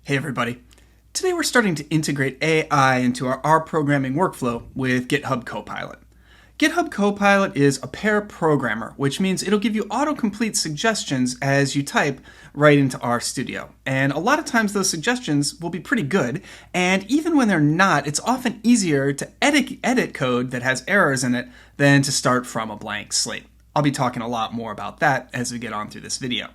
Hey everybody. Today we're starting to integrate AI into our R programming workflow with GitHub Copilot. GitHub Copilot is a pair programmer, which means it'll give you autocomplete suggestions as you type right into RStudio. And a lot of times those suggestions will be pretty good, and even when they're not, it's often easier to edit code that has errors in it than to start from a blank slate. I'll be talking a lot more about that as we get on through this video.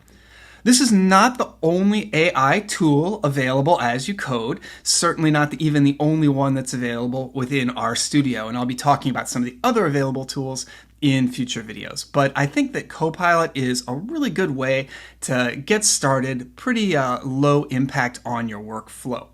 This is not the only AI tool available as you code, certainly not even the only one that's available within RStudio, and I'll be talking about some of the other available tools in future videos. But I think that Copilot is a really good way to get started, pretty low impact on your workflow.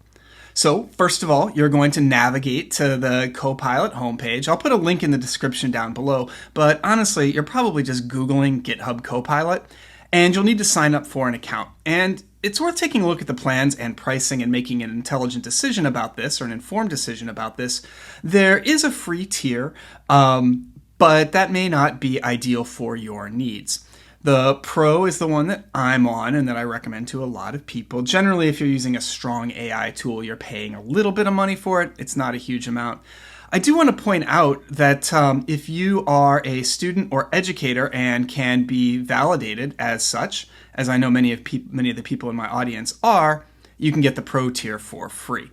So first of all, you're going to navigate to the Copilot homepage. I'll put a link in the description down below, but honestly, you're probably just Googling GitHub Copilot, and you'll need to sign up for an account. And it's worth taking a look at the plans and pricing and making an intelligent decision about this, or an informed decision about this. There is a free tier, but that may not be ideal for your needs. The Pro is the one that I'm on and that I recommend to a lot of people. Generally, if you're using a strong AI tool, you're paying a little bit of money for it. It's not a huge amount. I do want to point out that if you are a student or educator and can be validated as such, as I know many of the people in my audience are, you can get the Pro tier for free.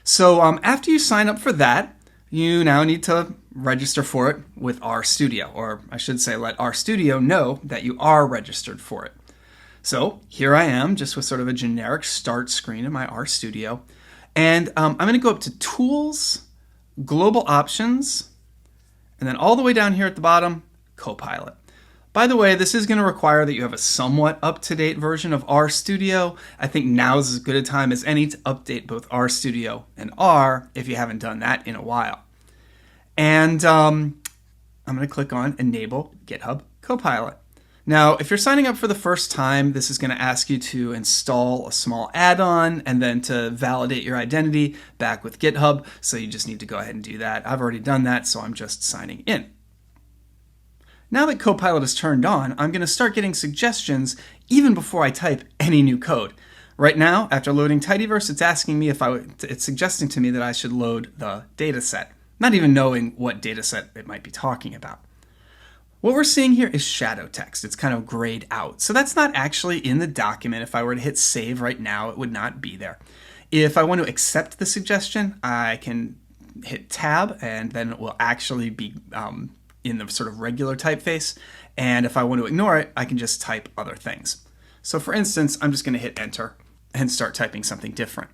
So after you sign up for that, you now need to register for it with RStudio, or I should say let RStudio know that you are registered for it. So here I am, just with sort of a generic start screen in my RStudio, and I'm going to go up to Tools, Global Options, and then all the way down here at the bottom, Copilot. By the way, this is going to require that you have a somewhat up-to-date version of RStudio. I think now is as good a time as any to update both RStudio and R if you haven't done that in a while. And I'm going to click on Enable GitHub Copilot. Now, if you're signing up for the first time, this is going to ask you to install a small add-on and then to validate your identity back with GitHub. So you just need to go ahead and do that. I've already done that, so I'm just signing in. Now that Copilot is turned on, I'm going to start getting suggestions even before I type any new code. Right now, after loading Tidyverse, it's asking me it's suggesting to me that I should load the dataset, not even knowing what dataset it might be talking about. What we're seeing here is shadow text. It's kind of grayed out. So that's not actually in the document. If I were to hit save right now, it would not be there. If I want to accept the suggestion, I can hit tab and then it will actually be in the sort of regular typeface. And if I want to ignore it, I can just type other things. So for instance, I'm just going to hit enter and start typing something different.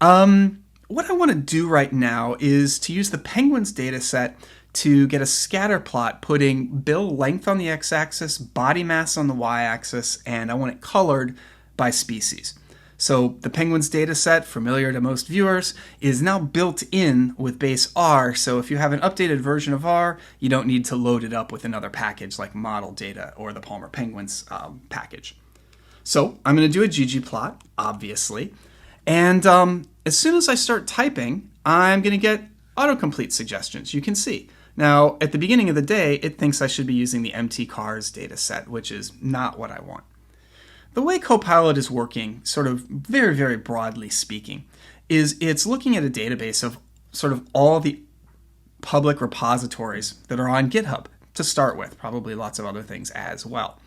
What I want to do right now is to use the penguins data set to get a scatter plot putting bill length on the x-axis, body mass on the y-axis, and I want it colored by species. So the penguins data set, familiar to most viewers, is now built in with base R, so if you have an updated version of R, you don't need to load it up with another package like model data or the Palmer Penguins package. So I'm going to do a ggplot, obviously, and as soon as I start typing, I'm going to get autocomplete suggestions, you can see. Now, at the beginning of the day, it thinks I should be using the mtcars dataset, which is not what I want. The way Copilot is working, sort of very, very broadly speaking, is it's looking at a database of sort of all the public repositories that are on GitHub to start with, probably lots of other things as well.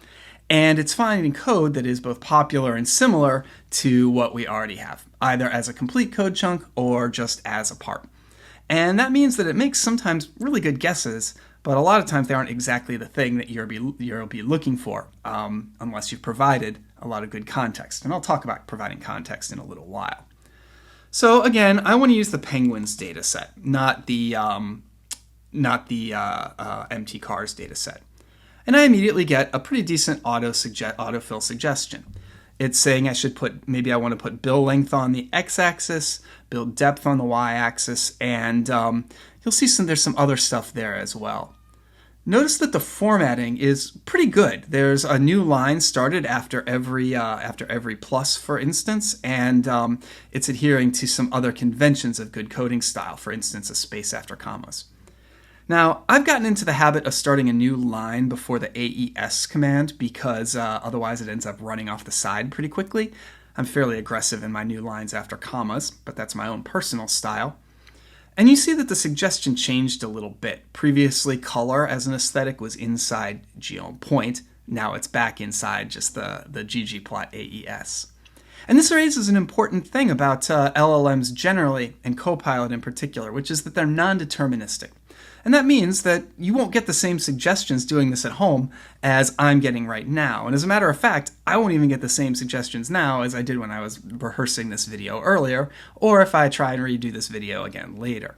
And it's finding code that is both popular and similar to what we already have, either as a complete code chunk or just as a part. And that means that it makes sometimes really good guesses, but a lot of times they aren't exactly the thing that you'll be looking for unless you've provided a lot of good context. And I'll talk about providing context in a little while. So again, I want to use the penguins data set, not the mtcars data set. And I immediately get a pretty decent autofill suggestion. It's saying maybe I want to put bill length on the x-axis, bill depth on the y-axis, and you'll see there's some other stuff there as well. Notice that the formatting is pretty good. There's a new line started after every plus, for instance, and it's adhering to some other conventions of good coding style, for instance, a space after commas. Now, I've gotten into the habit of starting a new line before the AES command because otherwise it ends up running off the side pretty quickly. I'm fairly aggressive in my new lines after commas, but that's my own personal style. And you see that the suggestion changed a little bit. Previously, color as an aesthetic was inside geoPoint. Now it's back inside just the ggplot AES. And this raises an important thing about LLMs generally, and Copilot in particular, which is that they're non-deterministic. And that means that you won't get the same suggestions doing this at home as I'm getting right now. And as a matter of fact, I won't even get the same suggestions now as I did when I was rehearsing this video earlier, or if I try and redo this video again later.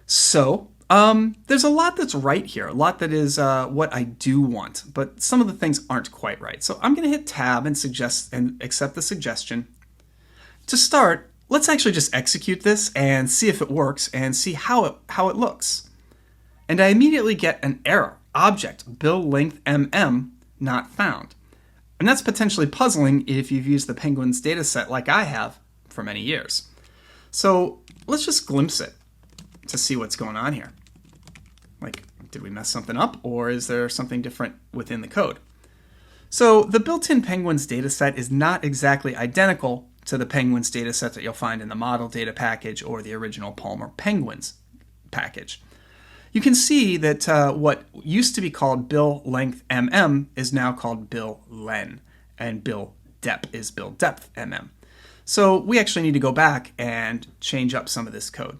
So, there's a lot that's right here, a lot that is what I do want, but some of the things aren't quite right. So I'm going to hit Tab and accept the suggestion. To start, let's actually just execute this and see if it works and see how it looks. And I immediately get an error, object, bill length not found. And that's potentially puzzling if you've used the Penguins dataset like I have for many years. So let's just glimpse it to see what's going on here. Like, did we mess something up, or is there something different within the code? So the built-in Penguins dataset is not exactly identical to the Penguins dataset that you'll find in the model data package or the original Palmer Penguins package. You can see that what used to be called bill length is now called bill len, and bill depth is bill depth So we actually need to go back and change up some of this code.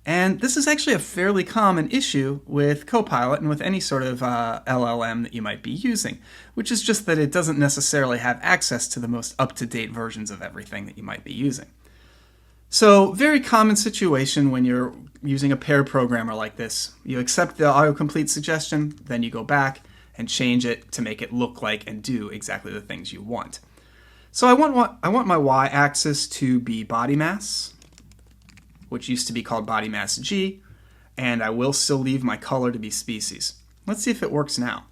And this is actually a fairly common issue with Copilot and with any sort of LLM that you might be using, which is just that it doesn't necessarily have access to the most up-to-date versions of everything that you might be using. So, very common situation when you're using a paired programmer like this. You accept the autocomplete suggestion, then you go back and change it to make it look like and do exactly the things you want. So I want my y-axis to be body mass, which used to be called body mass G, and I will still leave my color to be species. Let's see if it works now.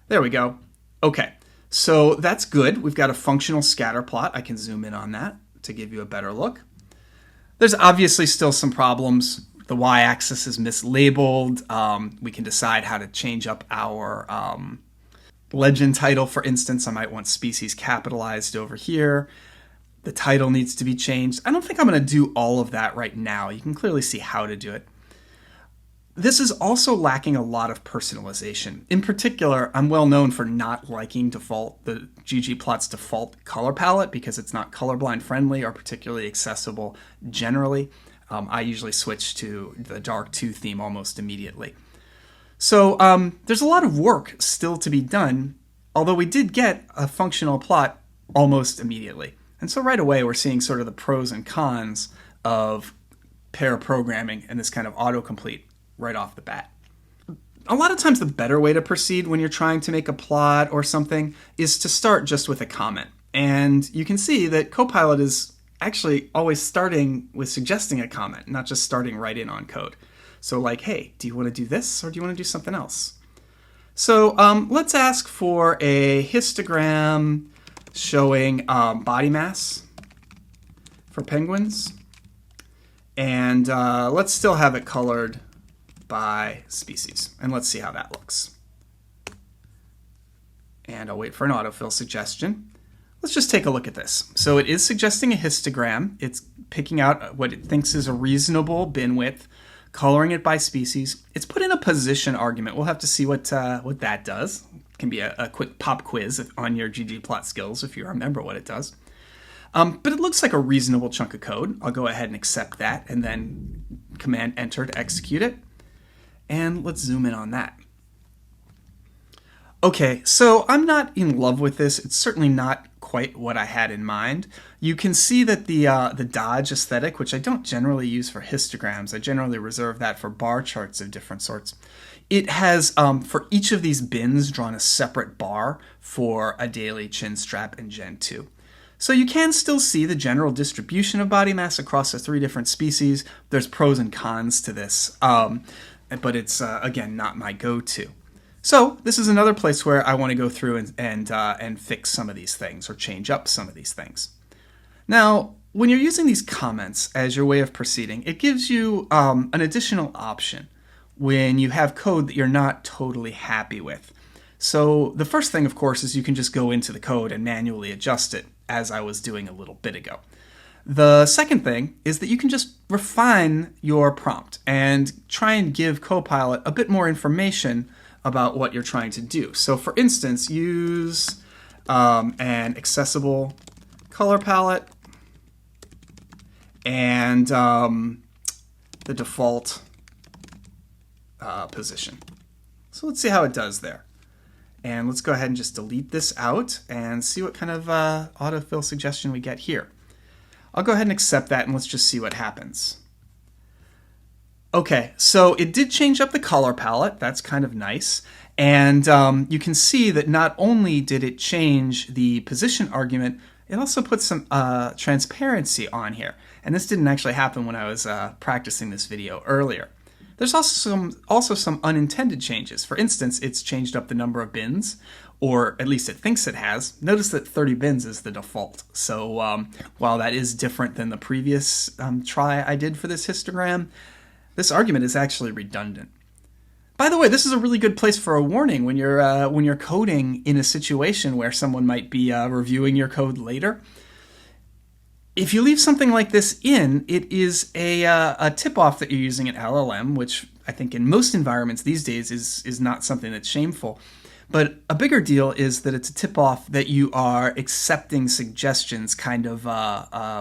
There we go. Okay, so that's good. We've got a functional scatter plot. I can zoom in on that to give you a better look. There's obviously still some problems. The y-axis is mislabeled. We can decide how to change up our legend title. For instance, I might want species capitalized over here. The title needs to be changed. I don't think I'm going to do all of that right now. You can clearly see how to do it. This is also lacking a lot of personalization. In particular, I'm well known for not liking the ggplot's default color palette because it's not colorblind friendly or particularly accessible generally. I usually switch to the dark 2 theme almost immediately. So there's a lot of work still to be done, although we did get a functional plot almost immediately. And so right away we're seeing sort of the pros and cons of pair programming and this kind of autocomplete right off the bat. A lot of times the better way to proceed when you're trying to make a plot or something is to start just with a comment. And you can see that Copilot is actually always starting with suggesting a comment, not just starting right in on code. So like, hey, do you want to do this or do you want to do something else? So let's ask for a histogram showing body mass for penguins. And let's still have it colored by species. And let's see how that looks. And I'll wait for an autofill suggestion. Let's just take a look at this. So it is suggesting a histogram. It's picking out what it thinks is a reasonable bin width, coloring it by species. It's put in a position argument. We'll have to see what that does. It can be a quick pop quiz on your ggplot skills if you remember what it does. But it looks like a reasonable chunk of code. I'll go ahead and accept that and then Command Enter to execute it. And let's zoom in on that. Okay, so I'm not in love with this. It's certainly not quite what I had in mind. You can see that the Dodge aesthetic, which I don't generally use for histograms, I generally reserve that for bar charts of different sorts. It has, for each of these bins, drawn a separate bar for a daily, chin strap, and Gen 2. So you can still see the general distribution of body mass across the 3 different species. There's pros and cons to this, but it's, again, not my go-to. So this is another place where I want to go through and fix some of these things or change up some of these things. Now, when you're using these comments as your way of proceeding, it gives you an additional option when you have code that you're not totally happy with. So the first thing, of course, is you can just go into the code and manually adjust it as I was doing a little bit ago. The second thing is that you can just refine your prompt and try and give Copilot a bit more information about what you're trying to do. So for instance, use an accessible color palette and the default position. So let's see how it does there. And let's go ahead and just delete this out and see what kind of autofill suggestion we get here. I'll go ahead and accept that, and let's just see what happens. Okay, so it did change up the color palette. That's kind of nice. And you can see that not only did it change the position argument, it also put some transparency on here. And this didn't actually happen when I was practicing this video earlier. There's also some unintended changes. For instance, it's changed up the number of bins, or at least it thinks it has. Notice that 30 bins is the default. So while that is different than the previous try I did for this histogram, this argument is actually redundant. By the way, this is a really good place for a warning when you're coding in a situation where someone might be reviewing your code later. If you leave something like this in, it is a tip-off that you're using an LLM, which I think in most environments these days is not something that's shameful. But a bigger deal is that it's a tip-off that you are accepting suggestions kind of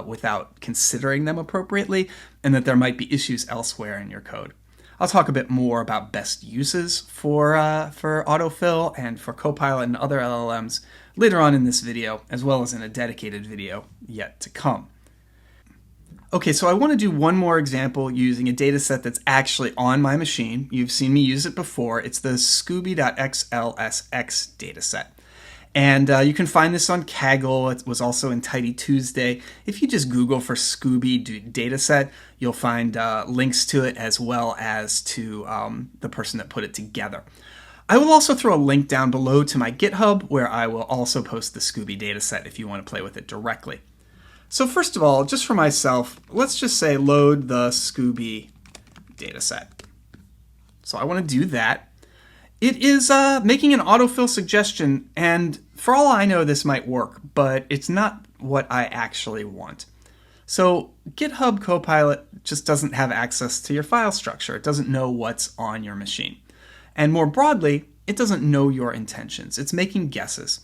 without considering them appropriately, and that there might be issues elsewhere in your code. I'll talk a bit more about best uses for autofill and for Copilot and other LLMs later on in this video, as well as in a dedicated video yet to come. Okay, so I want to do one more example using a dataset that's actually on my machine. You've seen me use it before. It's the Scooby.xlsx dataset. And you can find this on Kaggle. It was also in Tidy Tuesday. If you just Google for Scooby dataset, you'll find links to it as well as to the person that put it together. I will also throw a link down below to my GitHub where I will also post the Scooby dataset if you want to play with it directly. So first of all, just for myself, let's just say load the Scooby dataset. So I want to do that. It is making an autofill suggestion, and for all I know, this might work, but it's not what I actually want. So GitHub Copilot just doesn't have access to your file structure. It doesn't know what's on your machine. And more broadly, it doesn't know your intentions. It's making guesses.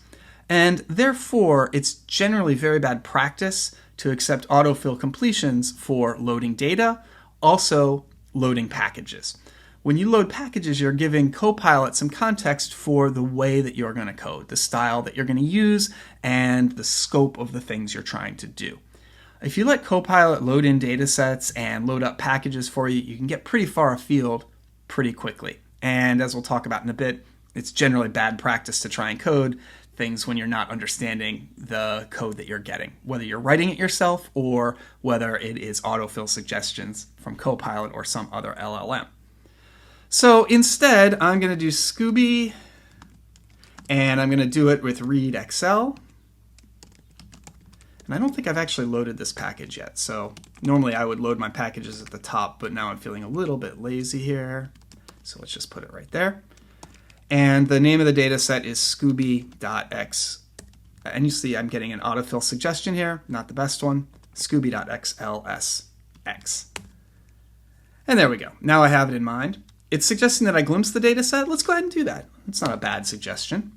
And therefore, it's generally very bad practice to accept autofill completions for loading data, also loading packages. When you load packages, you're giving Copilot some context for the way that you're going to code, the style that you're going to use, and the scope of the things you're trying to do. If you let Copilot load in datasets and load up packages for you, you can get pretty far afield pretty quickly. And as we'll talk about in a bit, it's generally bad practice to try and code things when you're not understanding the code that you're getting, whether you're writing it yourself or whether it is autofill suggestions from Copilot or some other LLM. So instead, I'm going to do Scooby, and I'm going to do it with readxl. And I don't think I've actually loaded this package yet. So normally I would load my packages at the top, but now I'm feeling a little bit lazy here. So let's just put it right there. And the name of the data set is Scooby.x. And you see I'm getting an autofill suggestion here, not the best one, Scooby.xlsx. And there we go. Now I have it in mind. It's suggesting that I glimpse the data set. Let's go ahead and do that. It's not a bad suggestion.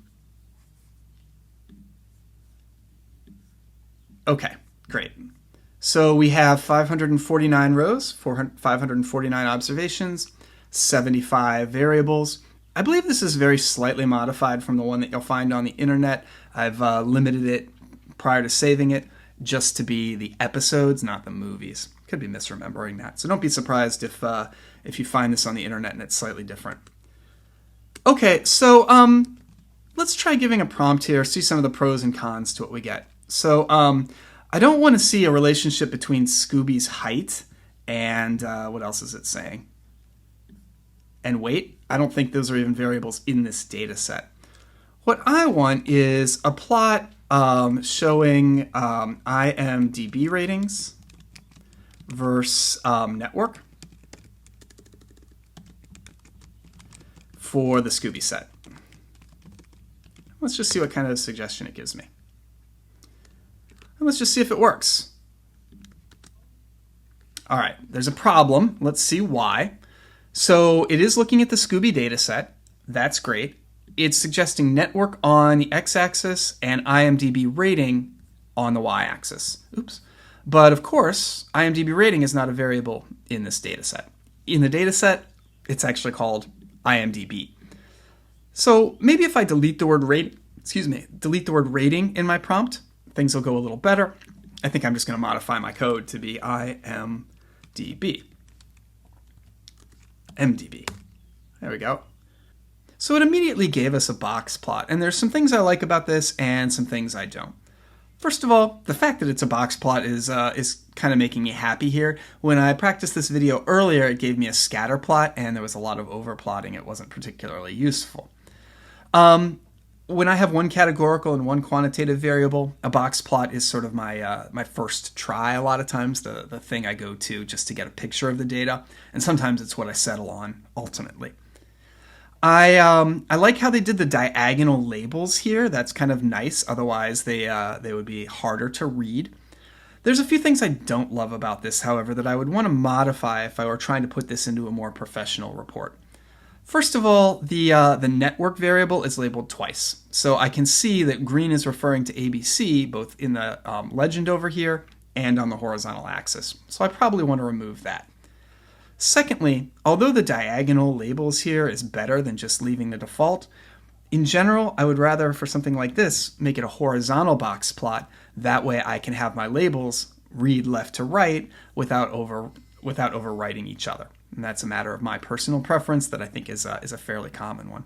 Okay, great. So we have 549 rows, 549 observations, 75 variables. I believe this is very slightly modified from the one that you'll find on the internet. I've limited it prior to saving it just to be the episodes, not the movies. Could be misremembering that. So don't be surprised if you find this on the internet and it's slightly different. Okay, so let's try giving a prompt here, see some of the pros and cons to what we get. So I don't want to see a relationship between Scooby's height and what else is it saying? And weight. I don't think those are even variables in this data set. What I want is a plot showing IMDb ratings versus network for the Scooby set. Let's just see what kind of suggestion it gives me. And let's just see if it works. All right, there's a problem. Let's see why. So it is looking at the Scooby dataset. That's great. It's suggesting network on the x-axis and IMDb rating on the y-axis. Oops. But of course, IMDb rating is not a variable in this dataset. In the dataset, it's actually called IMDb. So maybe if I delete the word rating in my prompt, things will go a little better. I think I'm just going to modify my code to be IMDb. MDB. There we go. So it immediately gave us a box plot, and there's some things I like about this and some things I don't. First of all, the fact that it's a box plot is kind of making me happy here. When I practiced this video earlier, it gave me a scatter plot, and there was a lot of overplotting. It wasn't particularly useful. When I have one categorical and one quantitative variable, a box plot is sort of my first try a lot of times, the thing I go to just to get a picture of the data, and sometimes it's what I settle on ultimately. I like how they did the diagonal labels here. That's kind of nice. Otherwise, they would be harder to read. There's a few things I don't love about this, however, that I would want to modify if I were trying to put this into a more professional report. First of all, the network variable is labeled twice. So I can see that green is referring to ABC, both in the legend over here and on the horizontal axis. So I probably want to remove that. Secondly, although the diagonal labels here is better than just leaving the default, in general, I would rather, for something like this, make it a horizontal box plot. That way I can have my labels read left to right without overwriting each other. And that's a matter of my personal preference that I think is a fairly common one.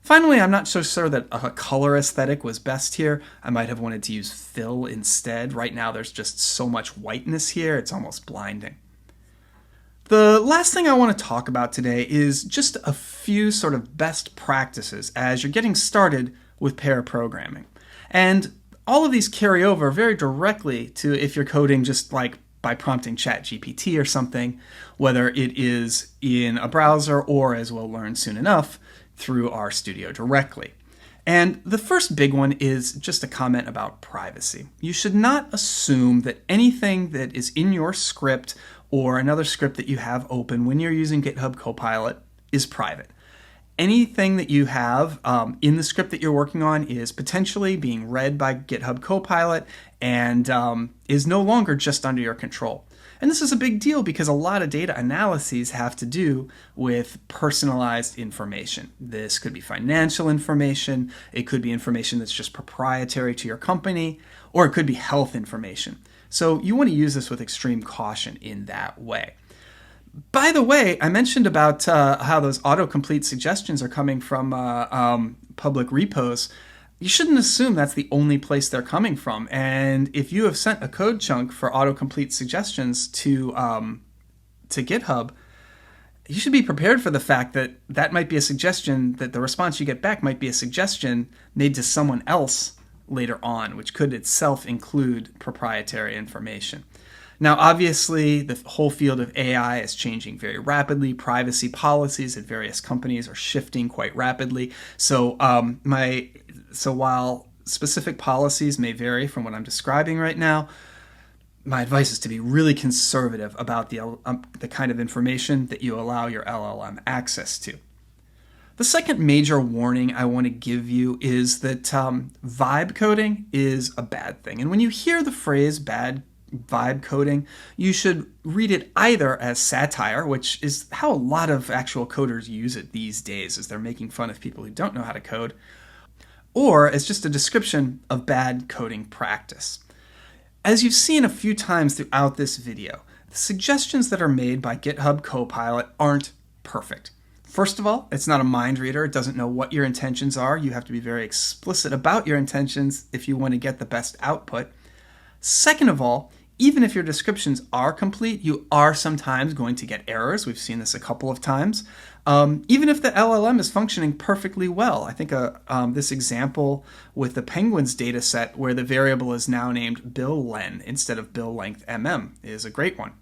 Finally, I'm not so sure that a color aesthetic was best here. I might have wanted to use fill instead. Right now there's just so much whiteness here, it's almost blinding. The last thing I want to talk about today is just a few sort of best practices as you're getting started with pair programming. And all of these carry over very directly to if you're coding just like by prompting ChatGPT or something, whether it is in a browser or, as we'll learn soon enough, through RStudio directly. And the first big one is just a comment about privacy. You should not assume that anything that is in your script or another script that you have open when you're using GitHub Copilot is private. Anything that you have in the script that you're working on is potentially being read by GitHub Copilot and is no longer just under your control. And this is a big deal because a lot of data analyses have to do with personalized information. This could be financial information, it could be information that's just proprietary to your company, or it could be health information. So you want to use this with extreme caution in that way. By the way, I mentioned about how those autocomplete suggestions are coming from public repos. You shouldn't assume that's the only place they're coming from. And if you have sent a code chunk for autocomplete suggestions to GitHub, you should be prepared for the fact that that might be a suggestion, that the response you get back might be a suggestion made to someone else later on, which could itself include proprietary information. Now, obviously, the whole field of AI is changing very rapidly. Privacy policies at various companies are shifting quite rapidly. So while specific policies may vary from what I'm describing right now, my advice is to be really conservative about the kind of information that you allow your LLM access to. The second major warning I want to give you is that vibe coding is a bad thing. And when you hear the phrase bad vibe coding, you should read it either as satire, which is how a lot of actual coders use it these days, as they're making fun of people who don't know how to code, or as just a description of bad coding practice. As you've seen a few times throughout this video, the suggestions that are made by GitHub Copilot aren't perfect. First of all, it's not a mind reader. It doesn't know what your intentions are. You have to be very explicit about your intentions if you want to get the best output. Second of all, even if your descriptions are complete, you are sometimes going to get errors. We've seen this a couple of times. Even if the LLM is functioning perfectly well. I think this example with the penguins data set where the variable is now named billlen instead of bill length is a great one.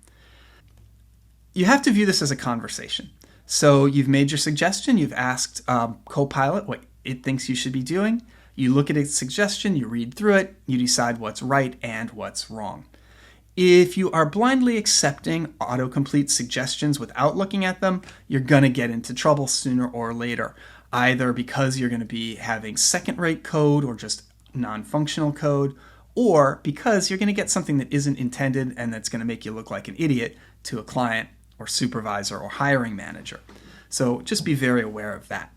You have to view this as a conversation. So you've made your suggestion, you've asked Copilot what it thinks you should be doing. You look at a suggestion, you read through it, you decide what's right and what's wrong. If you are blindly accepting autocomplete suggestions without looking at them, you're going to get into trouble sooner or later, either because you're going to be having second-rate code or just non-functional code, or because you're going to get something that isn't intended and that's going to make you look like an idiot to a client or supervisor or hiring manager. So just be very aware of that.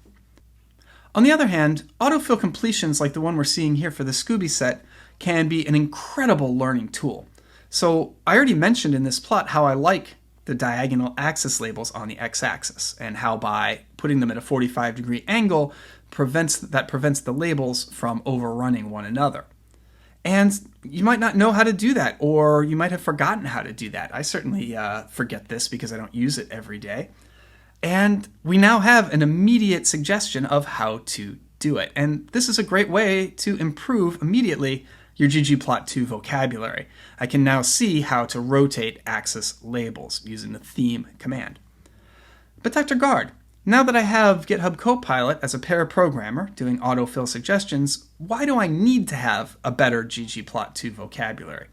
On the other hand, autofill completions like the one we're seeing here for the Scooby set can be an incredible learning tool. So I already mentioned in this plot how I like the diagonal axis labels on the x-axis, and how by putting them at a 45-degree angle prevents the labels from overrunning one another. And you might not know how to do that, or you might have forgotten how to do that. I certainly forget this because I don't use it every day. And we now have an immediate suggestion of how to do it. And this is a great way to improve immediately your ggplot2 vocabulary. I can now see how to rotate axis labels using the theme command. But Dr. Guard, now that I have GitHub Copilot as a pair programmer doing autofill suggestions, why do I need to have a better ggplot2 vocabulary?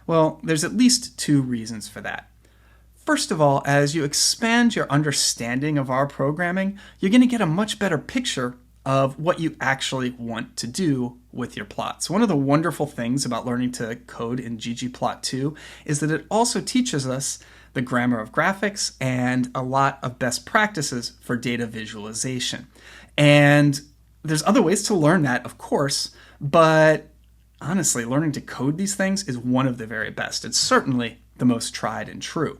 Well, there's at least two reasons for that. First of all, as you expand your understanding of R programming, you're going to get a much better picture of what you actually want to do with your plots. One of the wonderful things about learning to code in ggplot2 is that it also teaches us the grammar of graphics and a lot of best practices for data visualization. And there's other ways to learn that, of course, but honestly, learning to code these things is one of the very best. It's certainly the most tried and true.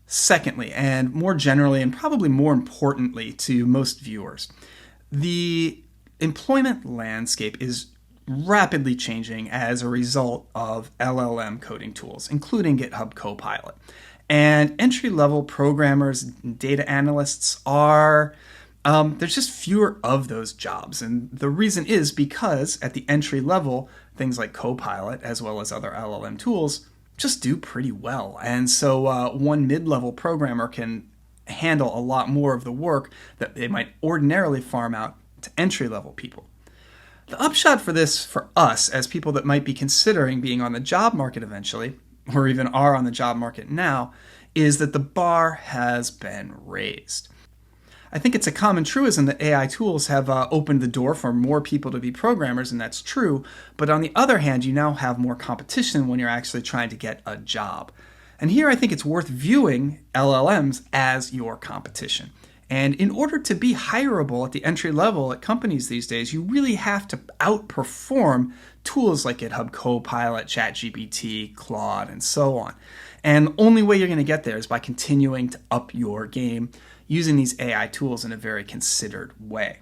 Secondly, and more generally, and probably more importantly to most viewers, the employment landscape is rapidly changing as a result of LLM coding tools, including GitHub Copilot. And entry-level programmers and data analysts are, there's just fewer of those jobs. And the reason is because at the entry level, things like Copilot, as well as other LLM tools, just do pretty well. And so one mid-level programmer can handle a lot more of the work that they might ordinarily farm out to entry-level people. The upshot for this, for us, as people that might be considering being on the job market eventually, or even are on the job market now, is that the bar has been raised. I think it's a common truism that AI tools have opened the door for more people to be programmers, and that's true. But on the other hand, you now have more competition when you're actually trying to get a job. And here I think it's worth viewing LLMs as your competition. And in order to be hireable at the entry level at companies these days, you really have to outperform tools like GitHub Copilot, ChatGPT, Claude, and so on. And the only way you're going to get there is by continuing to up your game using these AI tools in a very considered way.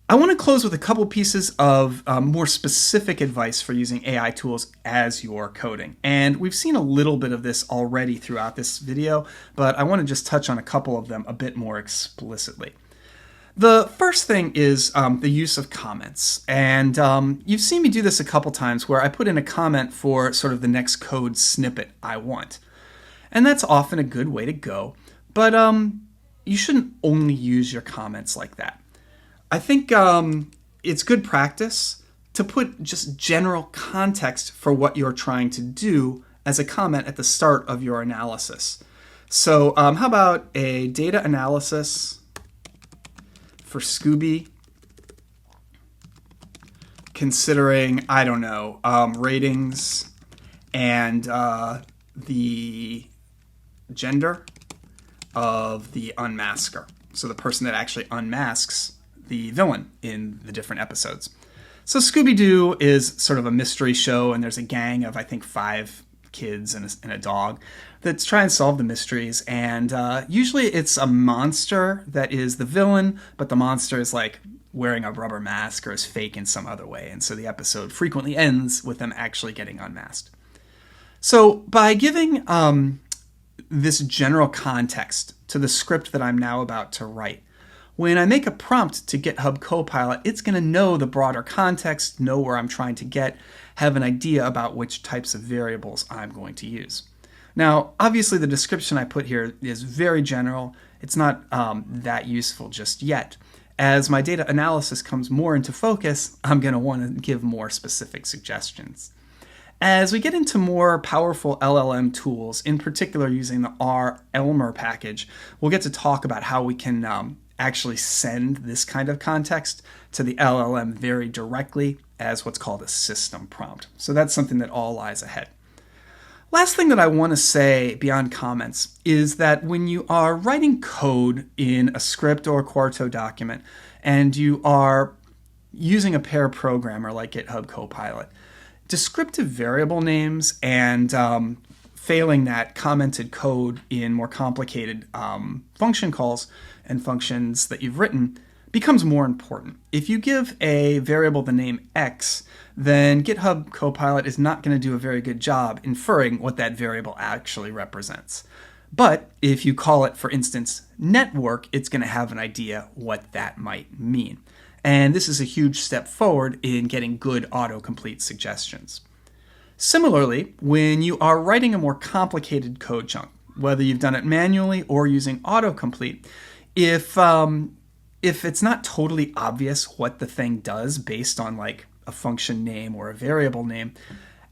I want to close with a couple pieces of more specific advice for using AI tools as you're coding. And we've seen a little bit of this already throughout this video, but I want to just touch on a couple of them a bit more explicitly. The first thing is the use of comments. And you've seen me do this a couple times where I put in a comment for sort of the next code snippet I want. And that's often a good way to go, but you shouldn't only use your comments like that. I think it's good practice to put just general context for what you're trying to do as a comment at the start of your analysis. So how about a data analysis for Scooby considering, I don't know, ratings and the gender of the unmasker. So the person that actually unmasks the villain in the different episodes. So Scooby-Doo is sort of a mystery show, and there's a gang of, I think, 5 kids and a dog that's trying to solve the mysteries. And usually it's a monster that is the villain, but the monster is like wearing a rubber mask or is fake in some other way. And so the episode frequently ends with them actually getting unmasked. So by giving this general context to the script that I'm now about to write, when I make a prompt to GitHub Copilot, it's going to know the broader context, know where I'm trying to get, have an idea about which types of variables I'm going to use. Now, obviously the description I put here is very general. It's not that useful just yet. as my data analysis comes more into focus, I'm going to want to give more specific suggestions. As we get into more powerful LLM tools, in particular using the R-Elmer package, we'll get to talk about how we can actually send this kind of context to the LLM very directly as what's called a system prompt. So that's something that all lies ahead. Last thing that I want to say beyond comments is that when you are writing code in a script or a Quarto document and you are using a pair programmer like GitHub Copilot, descriptive variable names and failing that commented code in more complicated function calls and functions that you've written becomes more important. If you give a variable the name X, then GitHub Copilot is not going to do a very good job inferring what that variable actually represents. But if you call it, for instance, network, it's going to have an idea what that might mean. And this is a huge step forward in getting good autocomplete suggestions. Similarly, when you are writing a more complicated code chunk, whether you've done it manually or using autocomplete, if it's not totally obvious what the thing does based on like a function name or a variable name,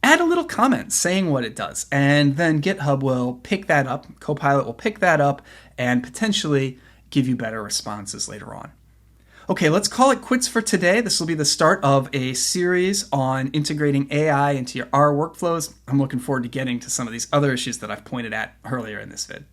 add a little comment saying what it does, and then GitHub will pick that up, Copilot will pick that up, and potentially give you better responses later on. Okay, let's call it quits for today. This will be the start of a series on integrating AI into your R workflows. I'm looking forward to getting to some of these other issues that I've pointed at earlier in this vid.